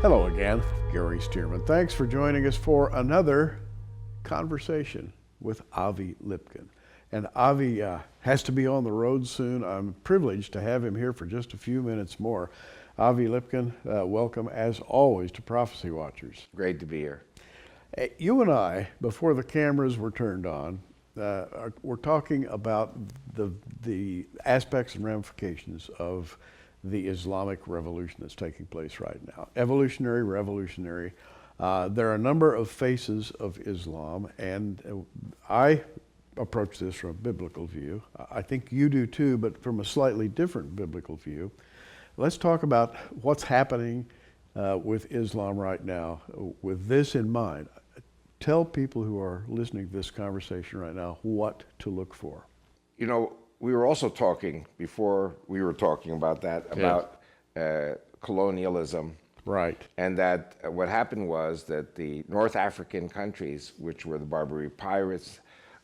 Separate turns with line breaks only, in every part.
Hello again, Gary Stearman. Thanks for joining us for another conversation with Avi Lipkin. And Avi has to be on the road soon. I'm privileged to have him here for just a few minutes more. Avi Lipkin, welcome as always to Prophecy Watchers.
Great to be here.
You and I, before the cameras were turned on, we're talking about the aspects and ramifications of the Islamic revolution that's taking place right now. Evolutionary, revolutionary. There are a number of faces of Islam, and I approach this from a biblical view. I think you do too, but from a slightly different biblical view. Let's talk about what's happening with Islam right now with this in mind. Tell people who are listening to this conversation right now what to look for.
You know, we were also talking, before we were talking about that, about colonialism.
Right.
And that what happened was that the North African countries, which were the Barbary pirates,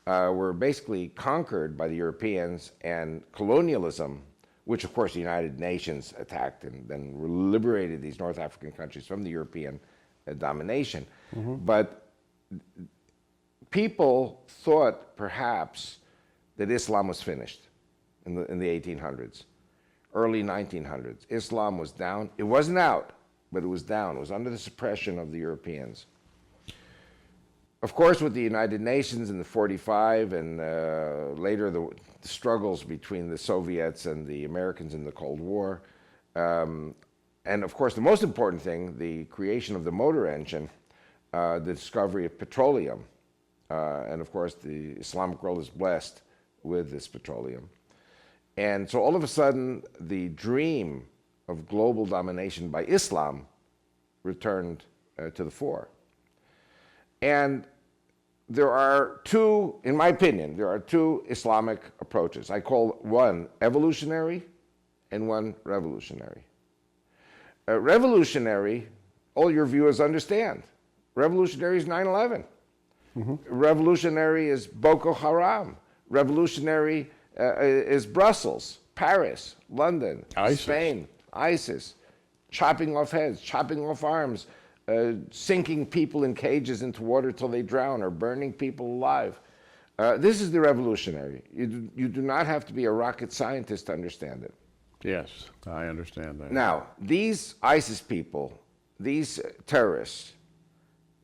were basically conquered by the Europeans, and colonialism, which of course the United Nations attacked and then liberated these North African countries from the European domination. Mm-hmm. But people thought perhaps that Islam was finished in the 1800s, early 1900s. Islam was down. It wasn't out, but it was down. It was under the suppression of the Europeans. Of course, with the United Nations in the 45 and later the struggles between the Soviets and the Americans in the Cold War, and of course the most important thing, the creation of the motor engine, the discovery of petroleum, and of course the Islamic world is blessed with this petroleum. And so all of a sudden, the dream of global domination by Islam returned to the fore. And there are two, in my opinion, there are two Islamic approaches. I call one evolutionary and one revolutionary. Revolutionary, all your viewers understand. Revolutionary is 9/11. Mm-hmm. Revolutionary is Boko Haram. Revolutionary is Brussels, Paris, London, ISIS. Spain, ISIS, chopping off heads, chopping off arms, sinking people in cages into water till they drown, or burning people alive. This is the revolutionary. You do not have to be a rocket scientist to understand it.
Yes, I understand that.
Now, these ISIS people, these terrorists,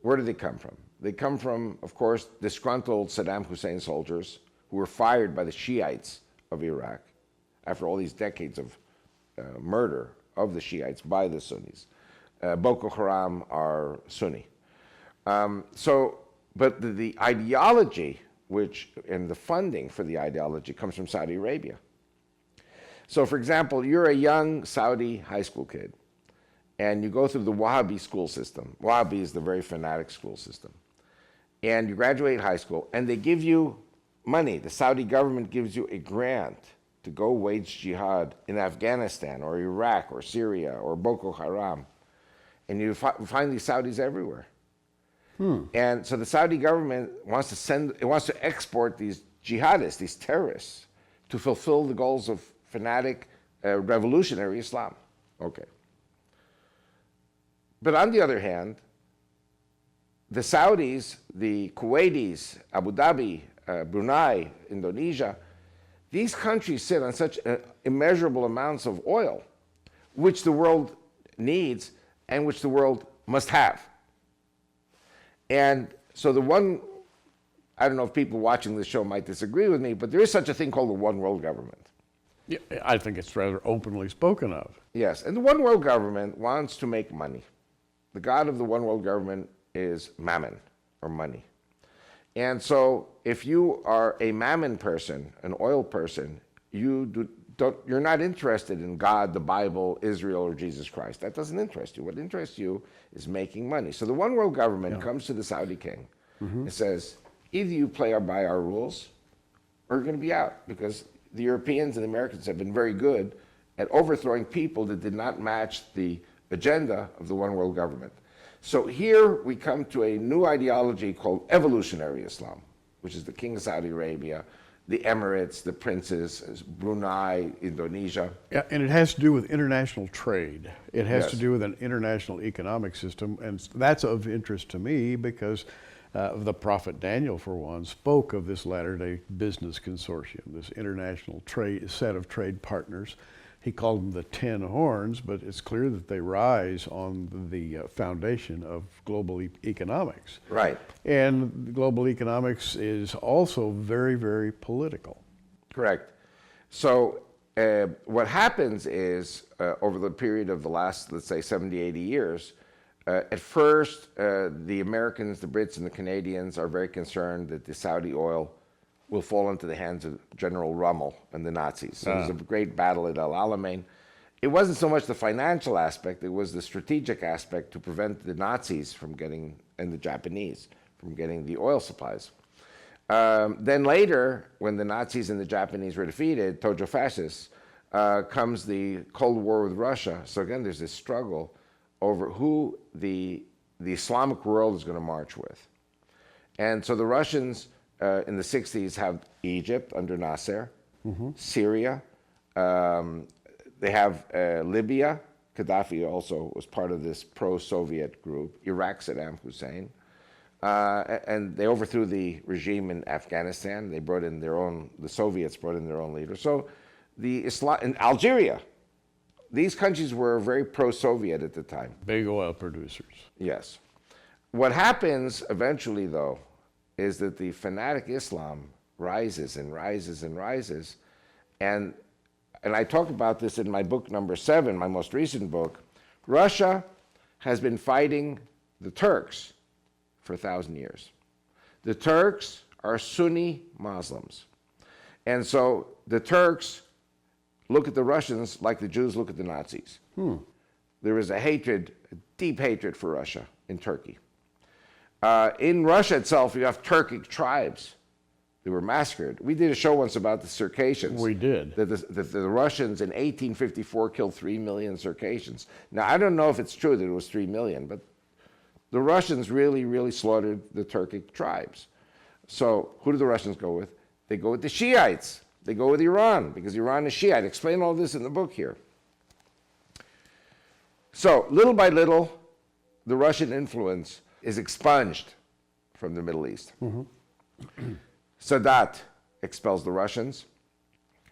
where do they come from? They come from, of course, disgruntled Saddam Hussein soldiers who were fired by the Shiites of Iraq after all these decades of murder of the Shiites by the Sunnis. Boko Haram are Sunni. But the ideology, and the funding for the ideology comes from Saudi Arabia. So, for example, you're a young Saudi high school kid, and you go through the Wahhabi school system. Wahhabi is the very fanatic school system. And you graduate high school, and they give you money. The Saudi government gives you a grant to go wage jihad in Afghanistan or Iraq or Syria or Boko Haram. And you find these Saudis everywhere. And so the Saudi government wants to export these jihadists, these terrorists, to fulfill the goals of fanatic revolutionary Islam. Okay. But on the other hand, the Saudis, the Kuwaitis, Abu Dhabi, Brunei, Indonesia, these countries sit on such immeasurable amounts of oil, which the world needs and which the world must have. And so I don't know if people watching this show might disagree with me, but there is such a thing called the one world government.
Yeah, I think it's rather openly spoken of.
Yes, and the one world government wants to make money. The god of the one world government is mammon, or money. And so if you are a mammon person, an oil person, you're not interested in God, the Bible, Israel, or Jesus Christ. That doesn't interest you. What interests you is making money. So the one world government comes to the Saudi king and says, either you play by our rules or you're going to be out, because the Europeans and the Americans have been very good at overthrowing people that did not match the agenda of the one world government. So here we come to a new ideology called evolutionary Islam, which is the king of Saudi Arabia, the Emirates, the princes, Brunei, Indonesia.
Yeah, and it has to do with international trade. It has to
Yes.
do with an international economic system, and that's of interest to me because the Prophet Daniel, for one, spoke of this latter-day business consortium, this international trade set of trade partners. He called them the 10 horns, but it's clear that they rise on the foundation of global economics.
Right.
And global economics is also very, very political.
Correct. So what happens is over the period of the last, let's say, 70, 80 years, at first, the Americans, the Brits, and the Canadians are very concerned that the Saudi oil will fall into the hands of General Rommel and the Nazis. So there's a great battle at El Alamein. It wasn't so much the financial aspect, it was the strategic aspect to prevent the Nazis from getting, and the Japanese, from getting the oil supplies. Then later, when the Nazis and the Japanese were defeated, Tojo fascists, comes the Cold War with Russia. So again, there's this struggle over who the Islamic world is going to march with. And so the Russians in the 60s have Egypt under Nasser, Syria, they have Libya. Gaddafi also was part of this pro-Soviet group, Iraq, Saddam Hussein. And they overthrew the regime in Afghanistan. They brought in their own, the Soviets brought in their own leader. So in Algeria, these countries were very pro-Soviet at the time.
Big oil producers.
Yes. What happens eventually, though, is that the fanatic Islam rises and rises and rises. And I talk about this in my book number 7, my most recent book. Russia has been fighting the Turks for 1,000 years. The Turks are Sunni Muslims. And so the Turks look at the Russians like the Jews look at the Nazis. There is a hatred, a deep hatred for Russia in Turkey. In Russia itself, you have Turkic tribes that were massacred. We did a show once about the Circassians.
We did.
That the Russians in 1854 killed 3 million Circassians. Now, I don't know if it's true that it was 3 million, but the Russians really, really slaughtered the Turkic tribes. So who do the Russians go with? They go with the Shiites. They go with Iran, because Iran is Shiite. I explain all this in the book here. So little by little, the Russian influence is expunged from the Middle East. Sadat expels the Russians.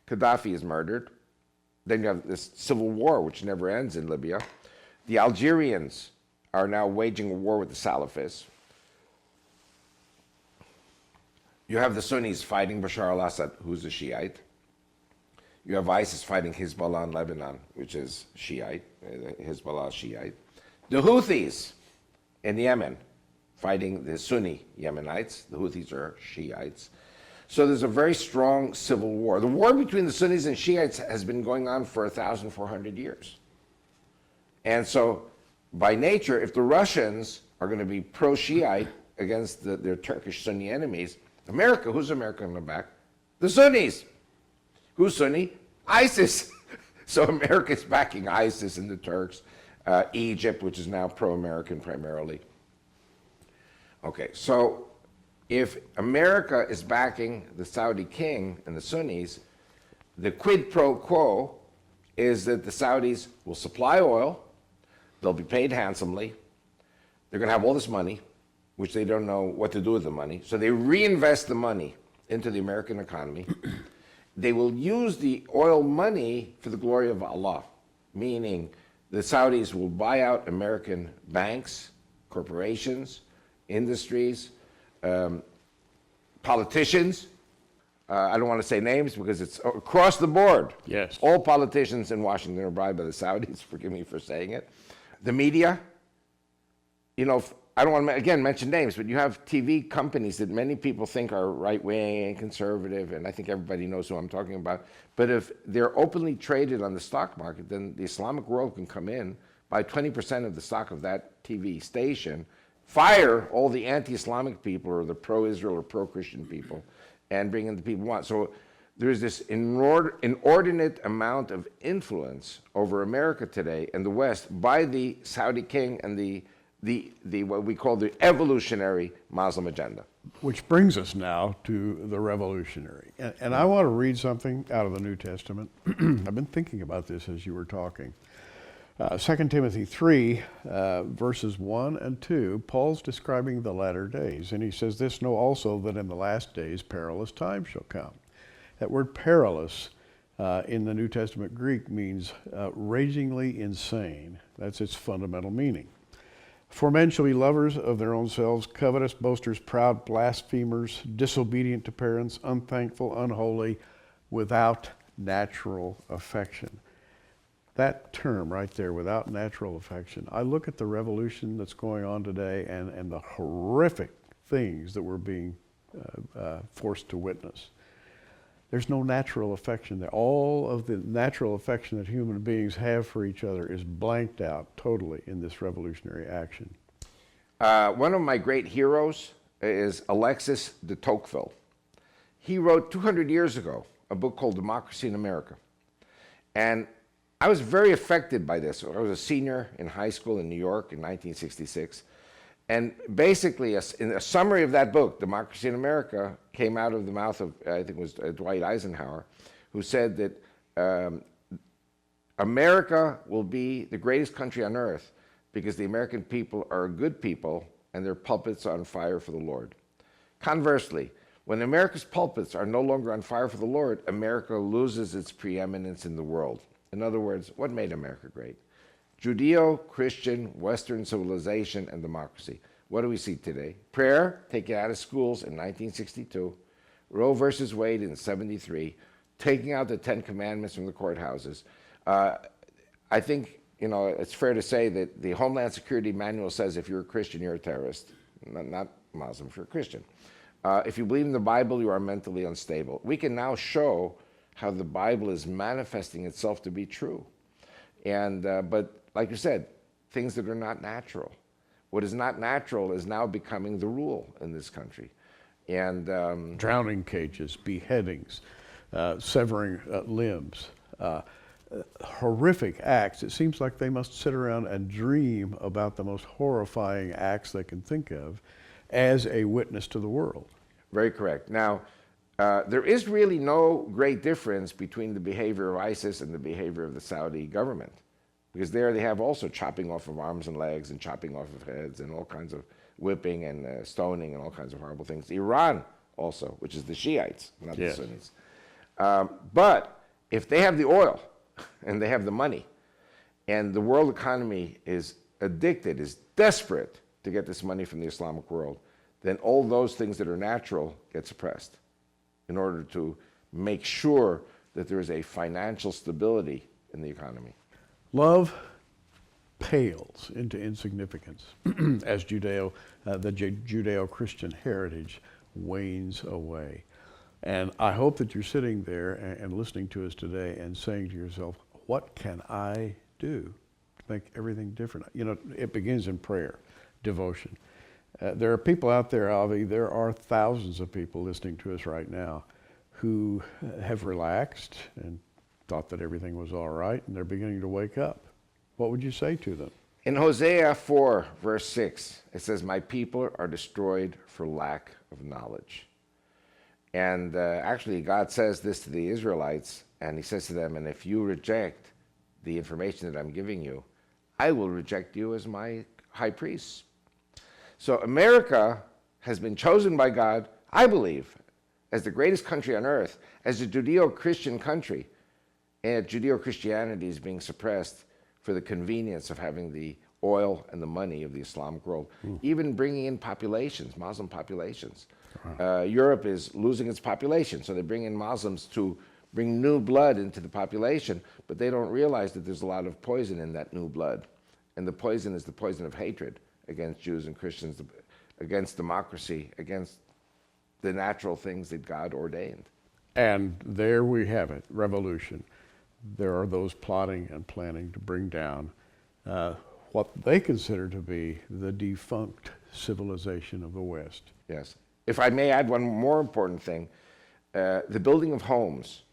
Gaddafi is murdered. Then you have this civil war, which never ends in Libya. The Algerians are now waging a war with the Salafists. You have the Sunnis fighting Bashar al-Assad, who's a Shiite. You have ISIS fighting Hezbollah in Lebanon, which is Shiite. Hezbollah is Shiite. The Houthis in Yemen fighting the Sunni Yemenites. The Houthis are Shiites. So there's a very strong civil war. The war between the Sunnis and Shiites has been going on for 1,400 years. And so by nature, if the Russians are going to be pro-Shiite against their Turkish Sunni enemies, America, who's America going to back? The Sunnis. Who's Sunni? ISIS. So America's backing ISIS and the Turks. Egypt, which is now pro-American primarily. Okay, so if America is backing the Saudi king and the Sunnis, the quid pro quo is that the Saudis will supply oil, they'll be paid handsomely, they're going to have all this money, which they don't know what to do with the money, so they reinvest the money into the American economy. They will use the oil money for the glory of Allah, meaning the Saudis will buy out American banks, corporations, industries, politicians. I don't want to say names because it's across the board.
Yes.
All politicians in Washington are bribed by the Saudis, forgive me for saying it. The media, you know, I don't want to, again, mention names, but you have TV companies that many people think are right-wing and conservative, and I think everybody knows who I'm talking about. But if they're openly traded on the stock market, then the Islamic world can come in, buy 20% of the stock of that TV station, fire all the anti-Islamic people or the pro-Israel or pro-Christian people, and bring in the people who want. So there's this inordinate amount of influence over America today and the West by the Saudi king and the what we call the evolutionary Muslim agenda.
which brings us now to the revolutionary. And I want to read something out of the New Testament. I've been thinking about this as you were talking. 2 Timothy 3, verses 1 and 2, Paul's describing the latter days. And he says, "This know also that in the last days perilous times shall come." That word perilous in the New Testament Greek means ragingly insane. That's its fundamental meaning. "For men shall be lovers of their own selves, covetous, boasters, proud, blasphemers, disobedient to parents, unthankful, unholy, without natural affection." That term right there, without natural affection, I look at the revolution that's going on today and the horrific things that we're being forced to witness. There's no natural affection there. All of the natural affection that human beings have for each other is blanked out totally in this revolutionary action.
One of my great heroes is Alexis de Tocqueville. He wrote 200 years ago a book called Democracy in America. And I was very affected by this. I was a senior in high school in New York in 1966. And basically, in a summary of that book, Democracy in America, came out of the mouth of, I think it was Dwight Eisenhower, who said that America will be the greatest country on earth because the American people are good people and their pulpits are on fire for the Lord. Conversely, when America's pulpits are no longer on fire for the Lord, America loses its preeminence in the world. In other words, what made America great? Judeo-Christian Western civilization and democracy. What do we see today? Prayer taken out of schools in 1962, Roe versus Wade in 73, taking out the 10 Commandments from the courthouses. I think, it's fair to say that the Homeland Security Manual says if you're a Christian, you're a terrorist. Not Muslim, if you're a Christian. If you believe in the Bible, you are mentally unstable. We can now show how the Bible is manifesting itself to be true. But like you said, things that are not natural. What is not natural is now becoming the rule in this country. And
drowning cages, beheadings, severing limbs, horrific acts. It seems like they must sit around and dream about the most horrifying acts they can think of as a witness to the world.
Very correct. Now, there is really no great difference between the behavior of ISIS and the behavior of the Saudi government, because there they have also chopping off of arms and legs and chopping off of heads and all kinds of whipping and stoning and all kinds of horrible things. Iran also, which is the Shiites, not the Sunnis. But if they have the oil and they have the money and the world economy is addicted, is desperate to get this money from the Islamic world, then all those things that are natural get suppressed in order to make sure that there is a financial stability in the economy.
Love pales into insignificance as the Judeo-Christian heritage wanes away. And I hope that you're sitting there and listening to us today and saying to yourself, what can I do to make everything different? It begins in prayer, devotion. There are people out there, Avi, there are thousands of people listening to us right now who have relaxed and thought that everything was all right, and they're beginning to wake up. What would you say to them?
In Hosea 4, verse 6, it says, "My people are destroyed for lack of knowledge." And actually, God says this to the Israelites, and he says to them, "And if you reject the information that I'm giving you, I will reject you as my high priest." So America has been chosen by God, I believe, as the greatest country on earth, as a Judeo-Christian country, and Judeo-Christianity is being suppressed for the convenience of having the oil and the money of the Islamic world, even bringing in populations, Muslim populations. Europe is losing its population, so they bring in Muslims to bring new blood into the population, but they don't realize that there's a lot of poison in that new blood. And the poison is the poison of hatred against Jews and Christians, against democracy, against the natural things that God ordained.
And there we have it, revolution. There are those plotting and planning to bring down what they consider to be the defunct civilization of the West.
Yes. If I may add one more important thing, the building of homes,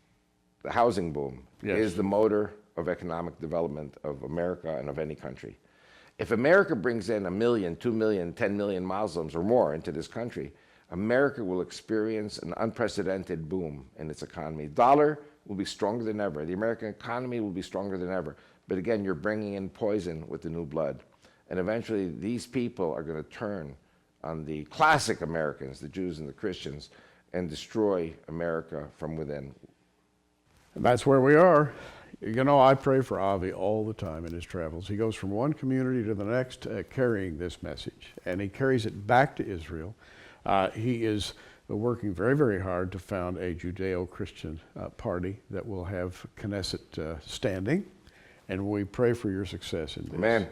the housing boom, is the motor of economic development of America and of any country. If America brings in 1 million, 2 million, 10 million Muslims or more into this country, America will experience an unprecedented boom in its economy. Dollar will be stronger than ever. The American economy will be stronger than ever. But again, you're bringing in poison with the new blood. And eventually, these people are going to turn on the classic Americans, the Jews and the Christians, and destroy America from within.
And that's where we are. You know, I pray for Avi all the time in his travels. He goes from one community to the next carrying this message, and he carries it back to Israel. He is working very, very hard to found a Judeo-Christian party that will have Knesset standing, and we pray for your success in this.
Amen.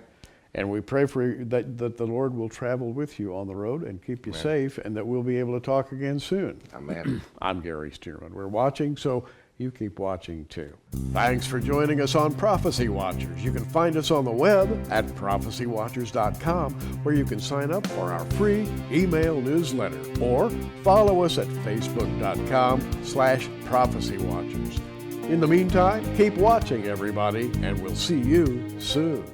And we pray for you that the Lord will travel with you on the road and keep you safe, and that we'll be able to talk again soon.
Amen.
I'm Gary Stearman. We're watching, so you keep watching too. Thanks for joining us on Prophecy Watchers. You can find us on the web at prophecywatchers.com, where you can sign up for our free email newsletter, or follow us at facebook.com/prophecywatchers. In the meantime, keep watching, everybody, and we'll see you soon.